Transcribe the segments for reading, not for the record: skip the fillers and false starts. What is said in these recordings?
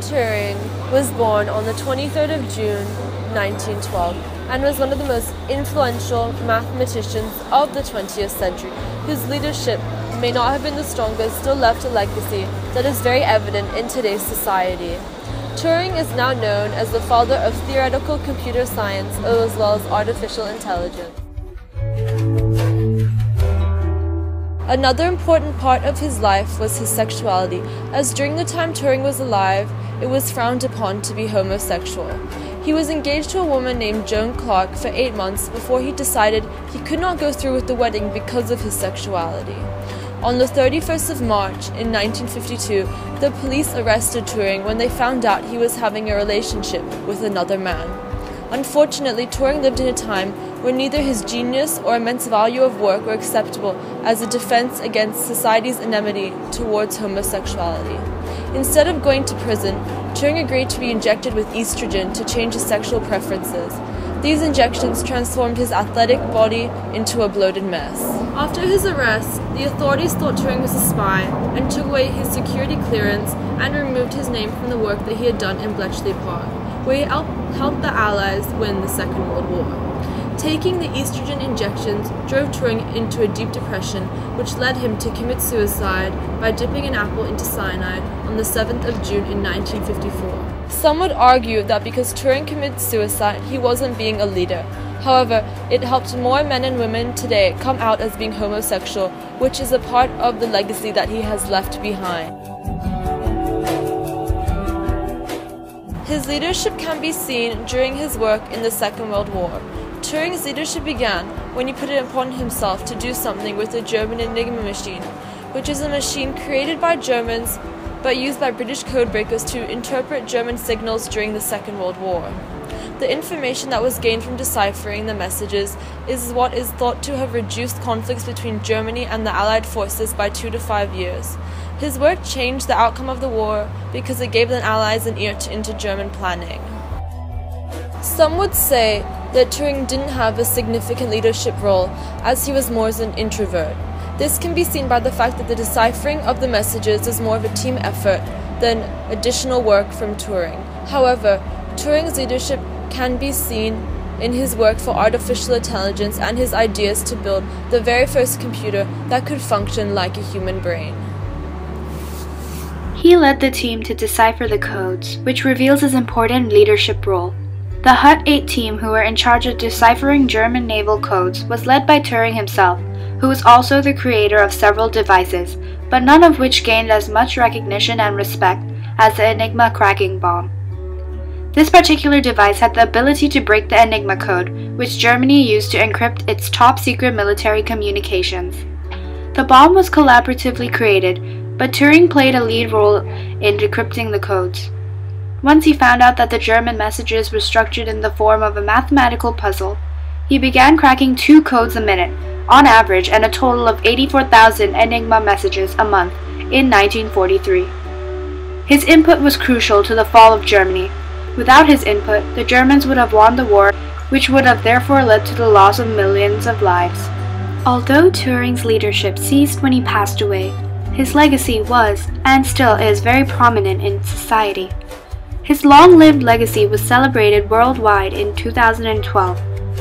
Turing was born on the 23rd of June 1912 and was one of the most influential mathematicians of the 20th century, whose leadership may not have been the strongest, still left a legacy that is very evident in today's society. Turing is now known as the father of theoretical computer science as well as artificial intelligence. Another important part of his life was his sexuality, as during the time Turing was alive, it was frowned upon to be homosexual. He was engaged to a woman named Joan Clark for 8 months before he decided he could not go through with the wedding because of his sexuality. On the 31st of March in 1952, the police arrested Turing when they found out he was having a relationship with another man. Unfortunately, Turing lived in a time where neither his genius or immense value of work were acceptable as a defense against society's enmity towards homosexuality. Instead of going to prison, Turing agreed to be injected with estrogen to change his sexual preferences. These injections transformed his athletic body into a bloated mess. After his arrest, the authorities thought Turing was a spy and took away his security clearance and removed his name from the work that he had done in Bletchley Park, where he helped the Allies win the Second World War. Taking the estrogen injections drove Turing into a deep depression, which led him to commit suicide by dipping an apple into cyanide on the 7th of June in 1954. Some would argue that because Turing committed suicide, he wasn't being a leader. However, it helped more men and women today come out as being homosexual, which is a part of the legacy that he has left behind. His leadership can be seen during his work in the Second World War. Turing's leadership began when he put it upon himself to do something with the German Enigma machine, which is a machine created by Germans but used by British codebreakers to interpret German signals during the Second World War. The information that was gained from deciphering the messages is what is thought to have reduced conflicts between Germany and the Allied forces by 2 to 5 years. His work changed the outcome of the war because it gave the Allies an ear into German planning. Some would say that Turing didn't have a significant leadership role, as he was more as an introvert. This can be seen by the fact that the deciphering of the messages is more of a team effort than additional work from Turing. However, Turing's leadership can be seen in his work for artificial intelligence and his ideas to build the very first computer that could function like a human brain. He led the team to decipher the codes, which reveals his important leadership role. The Hut-8 team who were in charge of deciphering German naval codes was led by Turing himself, who was also the creator of several devices, but none of which gained as much recognition and respect as the Enigma cracking bomb. This particular device had the ability to break the Enigma code, which Germany used to encrypt its top-secret military communications. The bomb was collaboratively created, but Turing played a lead role in decrypting the codes. Once he found out that the German messages were structured in the form of a mathematical puzzle, he began cracking 2 codes a minute, on average, and a total of 84,000 Enigma messages a month in 1943. His input was crucial to the fall of Germany. Without his input, the Germans would have won the war, which would have therefore led to the loss of millions of lives. Although Turing's leadership ceased when he passed away, his legacy was, and still is, very prominent in society. His long-lived legacy was celebrated worldwide in 2012,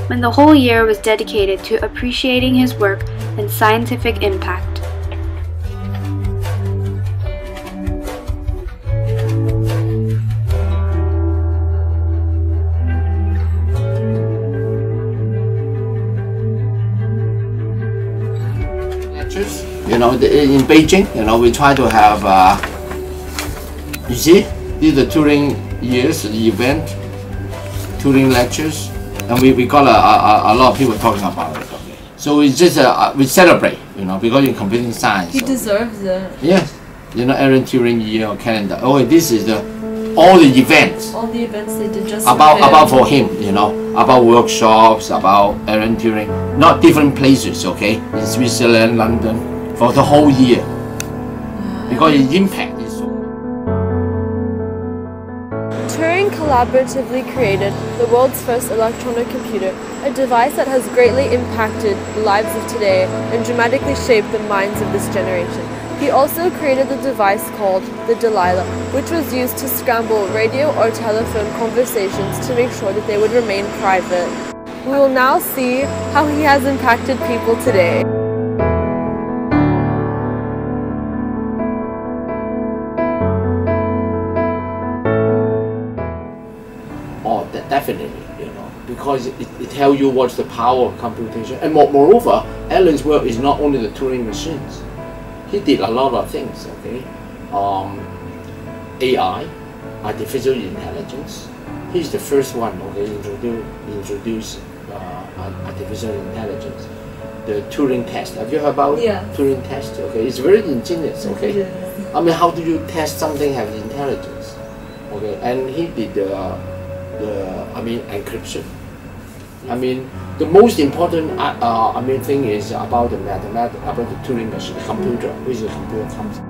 when the whole year was dedicated to appreciating his work and scientific impact. In Beijing, we try to have, you see, these are the Turing years, the event, Turing lectures, and we got a lot of people talking about it. Okay. So we just, we celebrate, because in computing science. He deserves it. Yes, Alan Turing year calendar. Oh, this is all the events. All the events they did just about for him, about workshops, about Alan Turing, not different places, okay, in Switzerland, London. For the whole year, because its impact is so. Turing collaboratively created the world's first electronic computer, a device that has greatly impacted the lives of today and dramatically shaped the minds of this generation. He also created the device called the Delilah, which was used to scramble radio or telephone conversations to make sure that they would remain private. We will now see how he has impacted people today. Oh, definitely, because it tells you what's the power of computation. And moreover, Alan's work is not only the Turing machines. He did a lot of things, okay? AI, artificial intelligence. He's the first one, okay, introduce artificial intelligence. The Turing test. Have you heard about Turing test? Okay, it's very ingenious, okay? Yes. I mean, how do you test something has intelligence? Okay, and he did encryption. I mean, the most important thing is about the mathematics, about the Turing machine, the computer, which is a computer comes.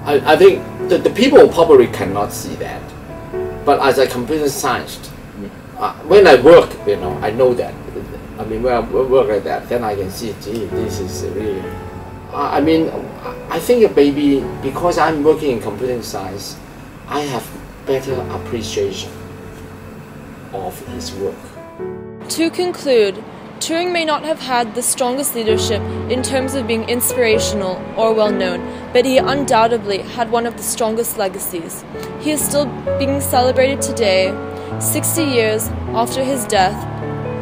I think the people probably cannot see that, but as a computer scientist, when I work, I know that. I mean, when I work like that, then I can see, gee, this is really. I think maybe because I'm working in computing science, I have better appreciation of his work. To conclude, Turing may not have had the strongest leadership in terms of being inspirational or well-known, but he undoubtedly had one of the strongest legacies. He is still being celebrated today, 60 years after his death,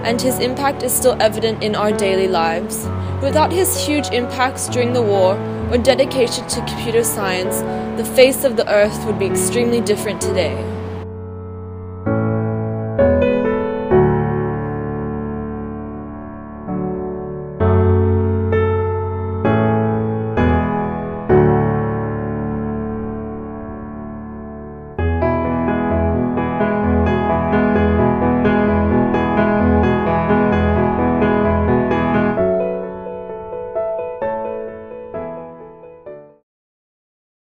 and his impact is still evident in our daily lives. Without his huge impacts during the war or dedication to computer science, the face of the earth would be extremely different today.